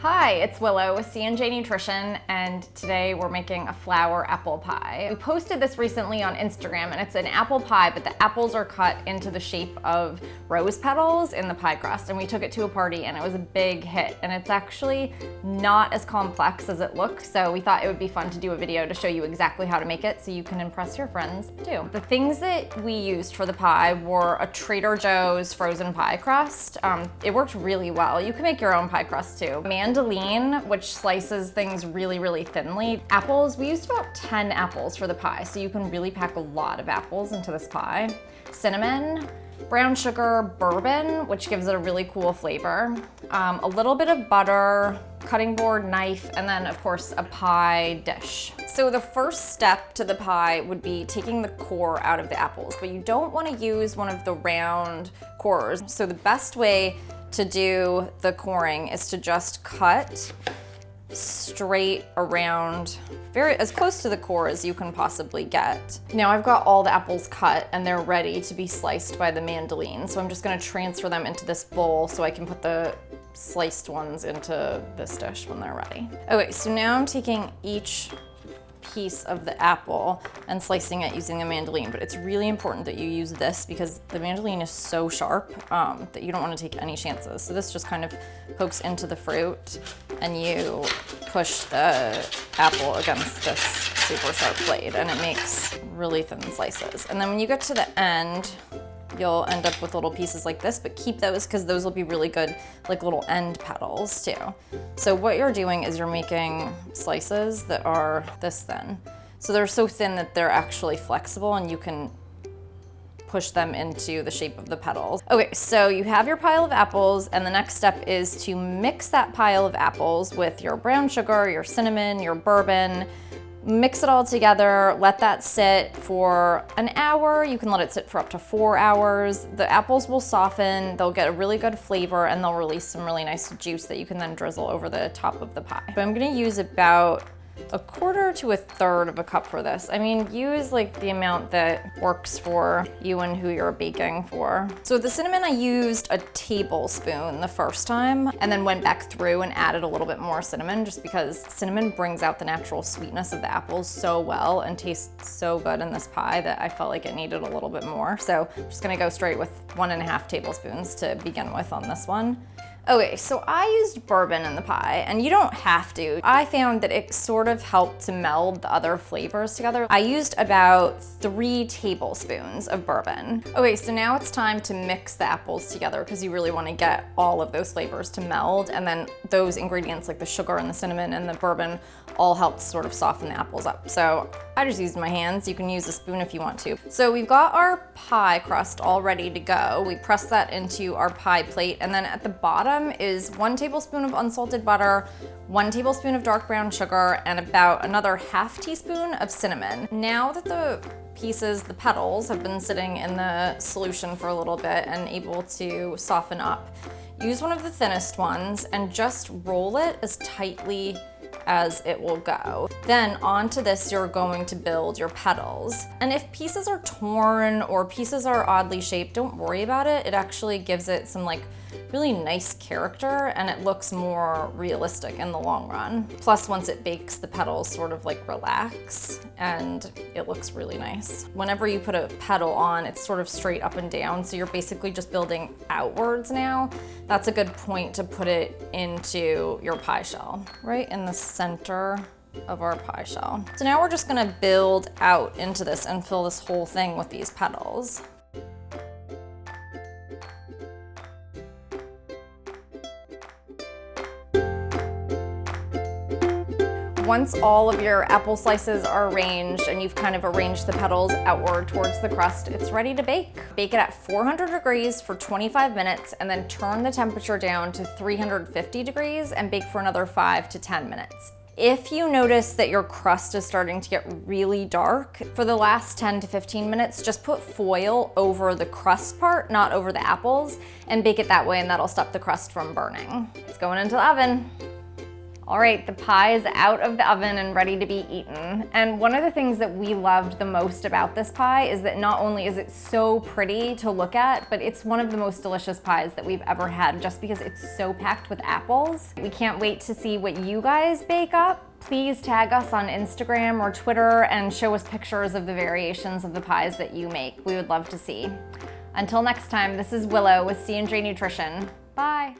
Hi, it's Willow with C&J Nutrition, and today we're making a flour apple pie. We posted this recently on Instagram, and it's an apple pie, but the apples are cut into the shape of rose petals in the pie crust, and we took it to a party, and it was a big hit, and it's actually not as complex as it looks, so we thought it would be fun to do a video to show you exactly how to make it so you can impress your friends too. The things that we used for the pie were a Trader Joe's frozen pie crust. It worked really well. You can make your own pie crust too. Mandoline, which slices things really, really thinly. Apples, we used about 10 apples for the pie, so you can really pack a lot of apples into this pie. Cinnamon, brown sugar, bourbon, which gives it a really cool flavor. A little bit of butter, cutting board, knife, and then of course a pie dish. So the first step to the pie would be taking the core out of the apples, but you don't want to use one of the round cores. So the best way to do the coring is to just cut straight around, as close to the core as you can possibly get. Now I've got all the apples cut and they're ready to be sliced by the mandoline. So I'm just gonna transfer them into this bowl so I can put the sliced ones into this dish when they're ready. Okay, so now I'm taking each piece of the apple and slicing it using a mandoline, but it's really important that you use this because the mandoline is so sharp that you don't want to take any chances. So this just kind of pokes into the fruit and you push the apple against this super sharp blade and it makes really thin slices. And then when you get to the end, you'll end up with little pieces like this, but keep those because those will be really good, like little end petals too. So what you're doing is you're making slices that are this thin. So they're so thin that they're actually flexible and you can push them into the shape of the petals. Okay, so you have your pile of apples and the next step is to mix that pile of apples with your brown sugar, your cinnamon, your bourbon. Mix it all together, let that sit for an hour. You can let it sit for up to 4 hours. The apples will soften, they'll get a really good flavor, and they'll release some really nice juice that you can then drizzle over the top of the pie. So I'm gonna use about 1/4 to 1/3 of a cup for this. I mean, use like the amount that works for you and who you're baking for. So the cinnamon, I used a tablespoon the first time and then went back through and added a little bit more cinnamon just because cinnamon brings out the natural sweetness of the apples so well and tastes so good in this pie that I felt like it needed a little bit more. So I'm just gonna go straight with 1.5 tablespoons to begin with on this one. Okay, so I used bourbon in the pie, and you don't have to. I found that it sort of helped to meld the other flavors together. I used about 3 tablespoons of bourbon. Okay, so now it's time to mix the apples together because you really want to get all of those flavors to meld, and then those ingredients like the sugar and the cinnamon and the bourbon all help sort of soften the apples up. So I just used my hands. You can use a spoon if you want to. So we've got our pie crust all ready to go. We press that into our pie plate, and then at the bottom is 1 tablespoon of unsalted butter, 1 tablespoon of dark brown sugar, and about another ½ teaspoon of cinnamon. Now that the pieces, the petals, have been sitting in the solution for a little bit and able to soften up, use one of the thinnest ones and just roll it as tightly as it will go. Then onto this, you're going to build your petals. And if pieces are torn or pieces are oddly shaped, don't worry about it. It actually gives it some like really nice character and it looks more realistic in the long run. Plus, once it bakes, the petals sort of like relax and it looks really nice. Whenever you put a petal on, it's sort of straight up and down, so you're basically just building outwards now. That's a good point to put it into your pie shell, right in the center of our pie shell. So now we're just gonna build out into this and fill this whole thing with these petals. Once all of your apple slices are arranged and you've kind of arranged the petals outward towards the crust, it's ready to bake. Bake it at 400 degrees for 25 minutes and then turn the temperature down to 350 degrees and bake for another 5 to 10 minutes. If you notice that your crust is starting to get really dark, for the last 10 to 15 minutes, just put foil over the crust part, not over the apples, and bake it that way and that'll stop the crust from burning. It's going into the oven. All right, the pie is out of the oven and ready to be eaten. And one of the things that we loved the most about this pie is that not only is it so pretty to look at, but it's one of the most delicious pies that we've ever had just because it's so packed with apples. We can't wait to see what you guys bake up. Please tag us on Instagram or Twitter and show us pictures of the variations of the pies that you make. We would love to see. Until next time, this is Willow with C&J Nutrition. Bye.